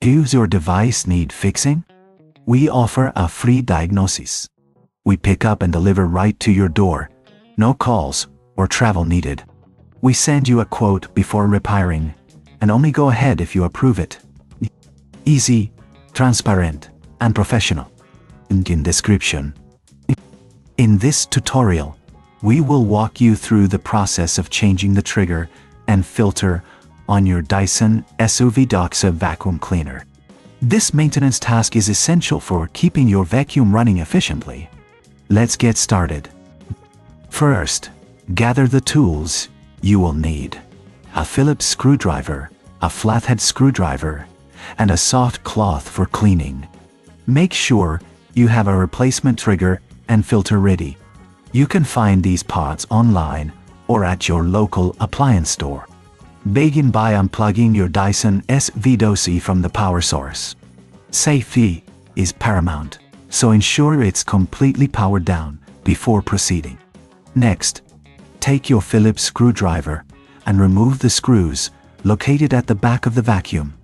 Does your device need fixing? We offer a free diagnosis. We pick up and deliver right to your door. No calls or travel needed. We send you a quote before repairing, and only go ahead if you approve it. Easy, transparent, and professional. In description. In this tutorial, we will walk you through the process of changing the trigger and filter on your Dyson SV12 vacuum cleaner. This maintenance task is essential for keeping your vacuum running efficiently. Let's get started. First, gather the tools you will need: a Phillips screwdriver, a flathead screwdriver, and a soft cloth for cleaning. Make sure you have a replacement trigger and filter ready. You can find these parts online or at your local appliance store. Begin by unplugging your Dyson SV12 from the power source. Safety is paramount, so ensure it's completely powered down before proceeding. Next, take your Phillips screwdriver and remove the screws located at the back of the vacuum.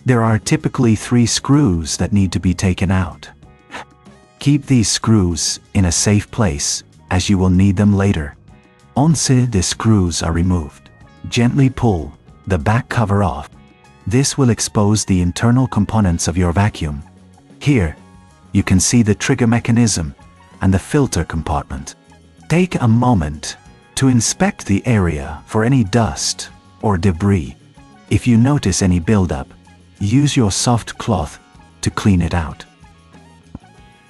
There are typically 3 screws that need to be taken out. Keep these screws in a safe place, as you will need them later. Once the screws are removed, gently pull the back cover off. This will expose the internal components of your vacuum. Here, you can see the trigger mechanism and the filter compartment. Take a moment to inspect the area for any dust or debris. If you notice any buildup, use your soft cloth to clean it out.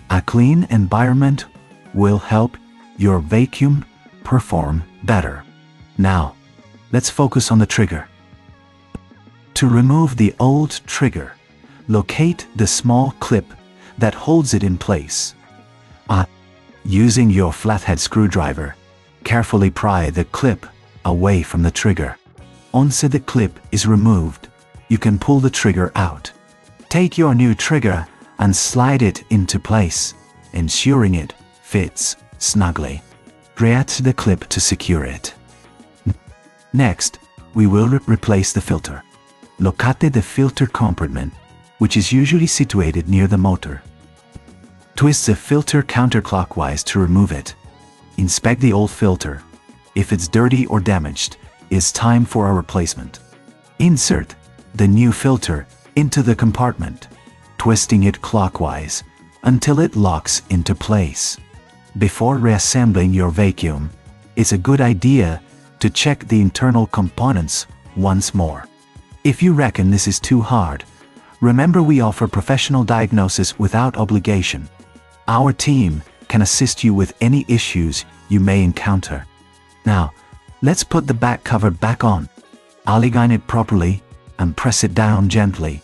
A clean environment will help your vacuum perform better. Now, let's focus on the trigger. To remove the old trigger, locate the small clip that holds it in place. Using your flathead screwdriver, carefully pry the clip away from the trigger. Once the clip is removed, you can pull the trigger out. Take your new trigger and slide it into place, ensuring it fits snugly. Reattach the clip to secure it. Next, we will replace the filter. Locate the filter compartment, which is usually situated near the motor. Twist the filter counterclockwise to remove it. Inspect the old filter. If it's dirty or damaged, it's time for a replacement. Insert the new filter into the compartment, twisting it clockwise until it locks into place. Before reassembling your vacuum, it's a good idea to check the internal components once more. If you reckon this is too hard, remember we offer professional diagnosis without obligation. Our team can assist you with any issues you may encounter. Now, let's put the back cover back on. Align it properly and press it down gently.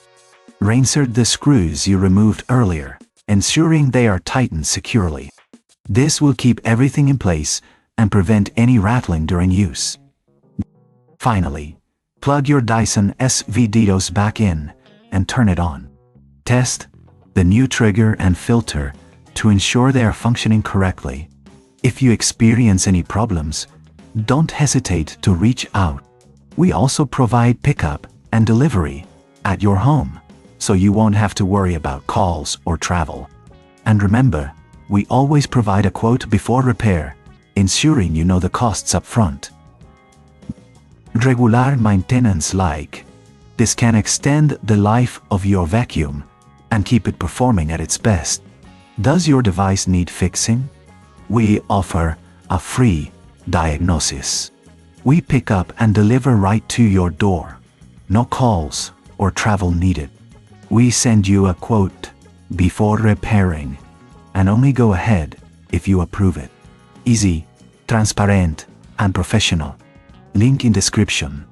Reinsert the screws you removed earlier, ensuring they are tightened securely. This will keep everything in place and prevent any rattling during use. Finally, plug your Dyson SV12 back in and turn it on. Test the new trigger and filter to ensure they are functioning correctly. If you experience any problems, don't hesitate to reach out. We also provide pickup and delivery at your home, so you won't have to worry about calls or travel. And remember, we always provide a quote before repair, ensuring you know the costs up front. Regular maintenance like this can extend the life of your vacuum and keep it performing at its best. Does your device need fixing? We offer a free diagnosis. We pick up and deliver right to your door. No calls or travel needed. We send you a quote before repairing, and only go ahead if you approve it. Easy, transparent, and professional. Link in description.